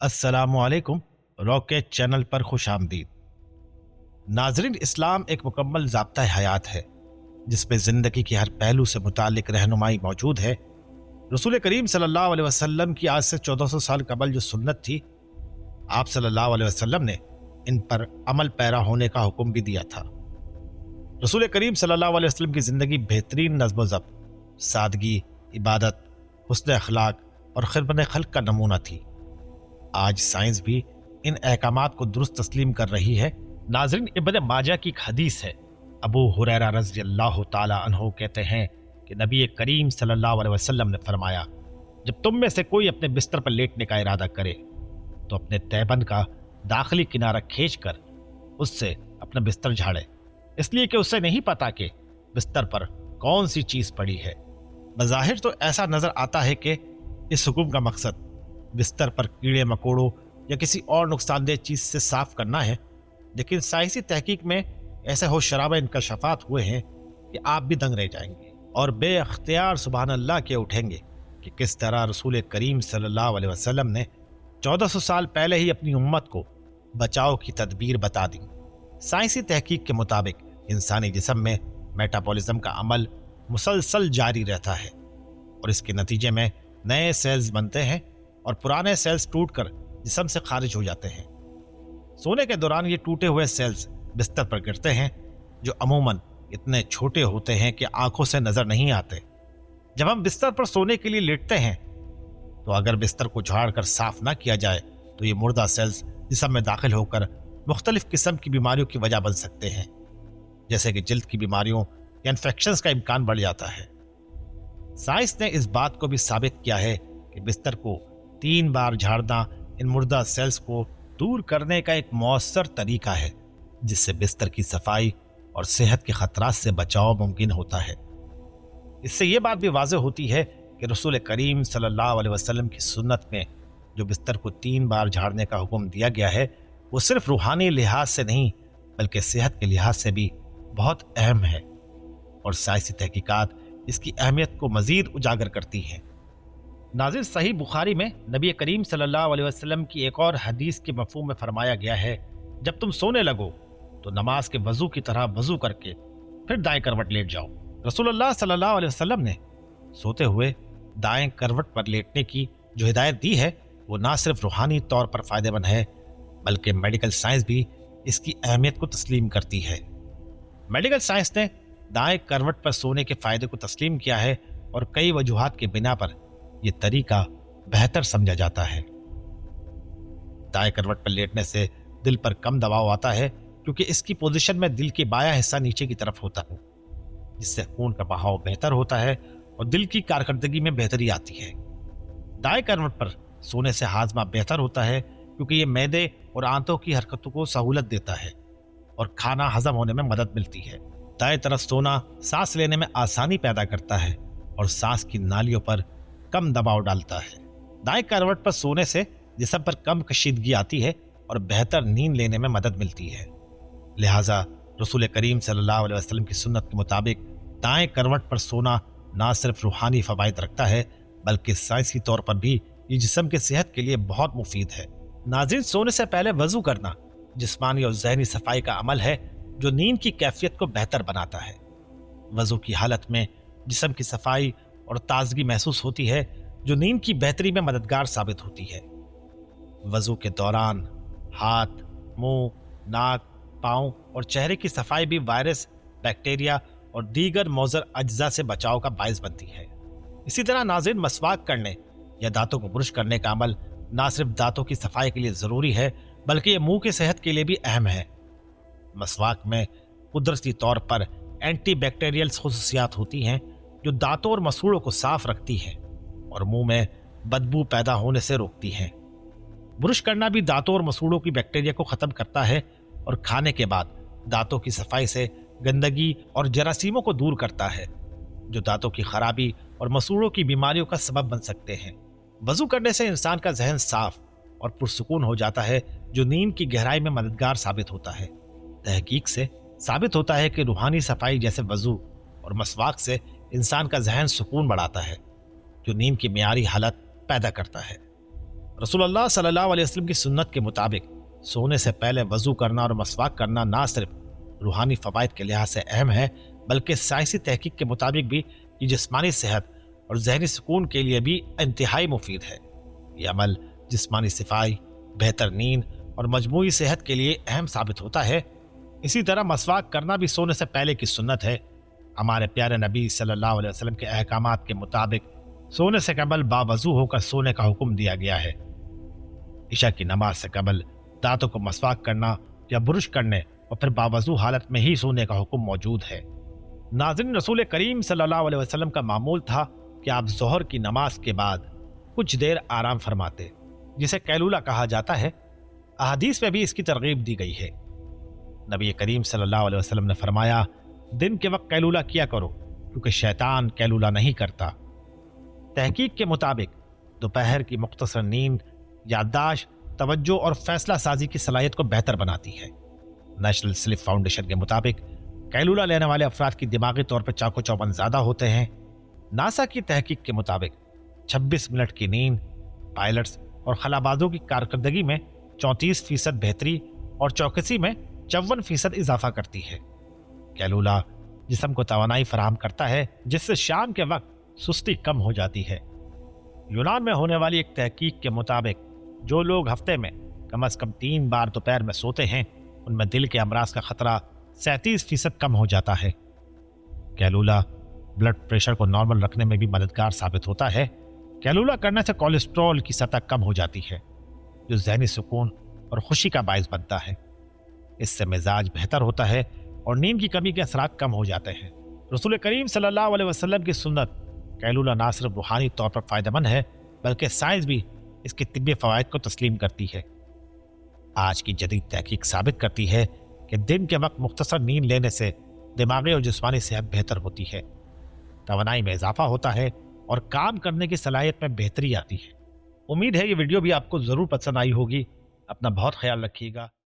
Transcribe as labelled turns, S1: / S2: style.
S1: अस्सलामुअलैकुम। Rocket channel पर खुश आमदीद। नाजरीन, इस्लाम एक मुकम्मल ज़ाब्ता हयात है जिसमें ज़िंदगी के हर पहलू से मुतालिक रहनुमाई मौजूद है। रसूल करीम सल्लल्लाहु अलैहि वसल्लम की आज से 1400 साल कबल जो सुन्नत थी, आप सल्लल्लाहु अलैहि वसल्लम ने इन पर अमल पैरा होने का हुक्म भी दिया था। रसूल करीम सल्लल्लाहु अलैहि वसल्लम की ज़िंदगी बेहतरीन नज़्म व ज़ब्त, सादगी, इबादत, हुस्न अखलाक और खिदमत खल्क का नमूना थी। आज साइंस भी इन अहकामात को दुरुस्त तस्लीम कर रही है। नाज़रीन, इब्न माजा की एक हदीस है। अबू हुरैरा रज़ी अल्लाह ताला अन्हु कहते हैं कि नबी करीम सल्लल्लाहु अलैहि वसल्लम ने फरमाया, जब तुम में से कोई अपने बिस्तर पर लेटने का इरादा करे तो अपने तहबंद का दाखिली किनारा खींचकर उससे अपना बिस्तर झाड़े, इसलिए कि उसे नहीं पता कि बिस्तर पर कौन सी चीज़ पड़ी है। बज़ाहिर तो ऐसा नज़र आता है कि इस हुक्म का मकसद बिस्तर पर कीड़े मकोड़ों या किसी और नुकसानदेह चीज़ से साफ करना है, लेकिन साइंसी तहकीक में ऐसे होशराबा इंकशाफात हुए हैं कि आप भी दंग रह जाएंगे और बेअख्तियार सुबहान अल्लाह के उठेंगे कि किस तरह रसूल करीम सल्लल्लाहु अलैहि वसल्लम ने 1400 साल पहले ही अपनी उम्मत को बचाव की तदबीर बता दी। साइंसी तहकीक के मुताबिक इंसानी जिस्म में मेटाबॉलिज्म का अमल मुसलसल जारी रहता है और इसके नतीजे में नए सेल्स बनते हैं और पुराने सेल्स टूटकर जिस्म से खारिज हो जाते हैं। सोने के दौरान ये टूटे हुए सेल्स बिस्तर पर गिरते हैं, जो अमूमन इतने छोटे होते हैं कि आंखों से नजर नहीं आते। जब हम बिस्तर पर सोने के लिए लेटते हैं तो अगर बिस्तर को झाड़ कर साफ ना किया जाए तो ये मुर्दा सेल्स जिस्म में दाखिल होकर मुख्तलिफ किस्म की बीमारियों की वजह बन सकते हैं, जैसे कि जल्द की बीमारियों या इन्फेक्शंस का इम्कान बढ़ जाता है। साइंस ने इस बात को भी साबित किया है कि बिस्तर को 3 बार झाड़ना इन मुर्दा सेल्स को दूर करने का एक मौसर तरीका है, जिससे बिस्तर की सफाई और सेहत के खतरात से बचाव मुमकिन होता है। इससे ये बात भी वाज़ेह होती है कि रसूल करीम सल्लल्लाहु अलैहि वसल्लम की सुन्नत में जो बिस्तर को 3 बार झाड़ने का हुक्म दिया गया है, वो सिर्फ रूहानी लिहाज से नहीं बल्कि सेहत के लिहाज से भी बहुत अहम है और साइंसी तहकीकात इसकी अहमियत को मज़ीद उजागर करती हैं। नाज़िर, सही बुखारी में नबी करीम सल्लल्लाहु अलैहि वसल्लम की एक और हदीस के मफ़हूम में फरमाया गया है, जब तुम सोने लगो तो नमाज के वज़ू की तरह वज़ू करके फिर दाएं करवट लेट जाओ। रसूलुल्लाह सल्लल्लाहु अलैहि वसल्लम ने सोते हुए दाएं करवट पर लेटने की जो हिदायत दी है, वो ना सिर्फ रूहानी तौर पर फ़ायदेमंद है बल्कि मेडिकल साइंस भी इसकी अहमियत को तस्लीम करती है। मेडिकल साइंस ने दाएं करवट पर सोने के फ़ायदे को तस्लीम किया है और कई वजूहात के बिना पर यह तरीका बेहतर समझा जाता है। दाएं करवट पर लेटने से दिल पर कम दबाव आता है, क्योंकि इसकी पोजीशन में दिल की बायां हिस्सा नीचे की तरफ होता है, जिससे खून का बहाव बेहतर होता है और दिल की कारकर्दगी में बेहतरी आती है। दाएं करवट पर सोने से हाजमा बेहतर होता है, क्योंकि ये मैदे और आंतों की हरकतों को सहूलत देता है और खाना हजम होने में मदद मिलती है। दाएं तरफ सोना सांस लेने में आसानी पैदा करता है और सांस की नालियों पर कम दबाव डालता है। दाएं करवट पर सोने से जिस्म पर कम कशीदगी आती है और बेहतर नींद लेने में मदद मिलती है। लिहाजा रसूल करीम सल्लल्लाहु अलैहि वसल्लम की सुन्नत के मुताबिक दाएं करवट पर सोना ना सिर्फ रूहानी फवाइद रखता है बल्कि साइंसी तौर पर भी ये जिस्म की सेहत के लिए बहुत मुफीद है। नाज़रीन, सोने से पहले वजू करना जिस्मानी और जहनी सफाई का अमल है जो नींद की कैफियत को बेहतर बनाता है। वजू की हालत में जिस्म की सफाई और ताजगी महसूस होती है, जो नींद की बेहतरी में मददगार साबित होती है। वजू के दौरान हाथ, मुंह, नाक, पाँव और चेहरे की सफाई भी वायरस, बैक्टीरिया और दीगर मौजर अज्जा से बचाव का बायस बनती है। इसी तरह नाज़रीन, मसवाक करने या दांतों को ब्रश करने का अमल ना सिर्फ दांतों की सफाई के लिए ज़रूरी है बल्कि ये मुंह की सेहत के लिए भी अहम है। मसवाक में कुदरती तौर पर एंटी बैक्टीरियल खसूसियात होती हैं जो दांतों और मसूड़ों को साफ रखती हैं और मुंह में बदबू पैदा होने से रोकती हैं। ब्रश करना भी दांतों और मसूड़ों की बैक्टीरिया को ख़त्म करता है और खाने के बाद दांतों की सफाई से गंदगी और जरासीमों को दूर करता है, जो दांतों की खराबी और मसूड़ों की बीमारियों का सबब बन सकते हैं। वजू करने से इंसान का जहन साफ और पुरसुकून हो जाता है, जो नींद की गहराई में मददगार साबित होता है। तहकीक से साबित होता है कि रूहानी सफाई जैसे वजू और मसवाक से इंसान का जहन सुकून बढ़ाता है, जो नींद की मियारी हालत पैदा करता है। रसूल अल्लाह सल्लल्लाहु अलैहि वसल्लम की सुन्नत के मुताबिक सोने से पहले वजू करना और मसवाक करना ना सिर्फ रूहानी फ़वाइद के लिहाज से अहम है, बल्कि साइंसी तहकीक के मुताबिक भी ये जिस्मानी सेहत और जहनी सुकून के लिए भी इंतहाई मुफीद है। ये अमल जिस्मानी सफाई, बेहतर नींद और मजमूई सेहत के लिए अहम साबित होता है। इसी तरह मसवाक करना भी सोने से पहले की सुन्नत है। हमारे प्यारे नबी सल्लल्लाहु अलैहि वसल्लम के अहकामात के मुताबिक सोने से कबल बावजू होकर सोने का हुक्म दिया गया है। इशा की नमाज से कबल दांतों को मसवाक करना या बुरुश करने और फिर बावजू हालत में ही सोने का हुक्म मौजूद है। नाज़रीन, रसूल करीम सल्लल्लाहु अलैहि वसल्लम का मामूल था कि आप ज़ोहर की नमाज के बाद कुछ देर आराम फरमाते, जिसे कैलूला कहा जाता है। अहादीस में भी इसकी तरगीब दी गई है। नबी करीम सल्लल्लाहु अलैहि वसल्लम ने फरमाया, दिन के वक्त कैलूला किया करो क्योंकि शैतान कैलूला नहीं करता। तहकीक के मुताबिक दोपहर की मुख्तसर नींद याददाश्त, तवज्जो और फैसला साजी की सलाहियत को बेहतर बनाती है। नेशनल स्लीप फाउंडेशन के मुताबिक कैलूला लेने वाले अफराद की दिमागी तौर पर चाको चौबंद ज़्यादा होते हैं। नासा की तहकीक के मुताबिक 26 मिनट की नींद पायलट्स और खलाबाजों की कारकर्दगी में 34% बेहतरी और चौकसी में 54% इजाफा करती है। कैलूला जिस्म को तवानाई फराहम करता है, जिससे शाम के वक्त सुस्ती कम हो जाती है। यूनान में होने वाली एक तहकीक के मुताबिक जो लोग हफ्ते में कम से कम 3 बार दोपहर में सोते हैं, उनमें दिल के अमराज का खतरा 37% कम हो जाता है। कैलूला ब्लड प्रेशर को नॉर्मल रखने में भी मददगार साबित होता है। कैलूला करने से कोलेस्ट्रॉल की सतह कम हो जाती है, जो जहनी सुकून और खुशी का बायस बनता है। इससे मिजाज बेहतर होता है और नींद की कमी के असरात कम हो जाते हैं। रसूल करीम सल्लल्लाहु अलैहि वसल्लम की सुन्नत कैलूला ना सिर्फ रूहानी तौर पर फायदेमंद है, बल्कि साइंस भी इसके तिब्बी फवायद को तस्लीम करती है। आज की जदीद तहकीक साबित करती है कि दिन के वक्त मुख्तसर नींद लेने से दिमागी और जिस्मानी सेहत बेहतर होती है, तवानाई में इजाफा होता है और काम करने की सलाहियत में बेहतरी आती है। उम्मीद है ये वीडियो भी आपको ज़रूर पसंद आई होगी। अपना बहुत ख्याल रखिएगा।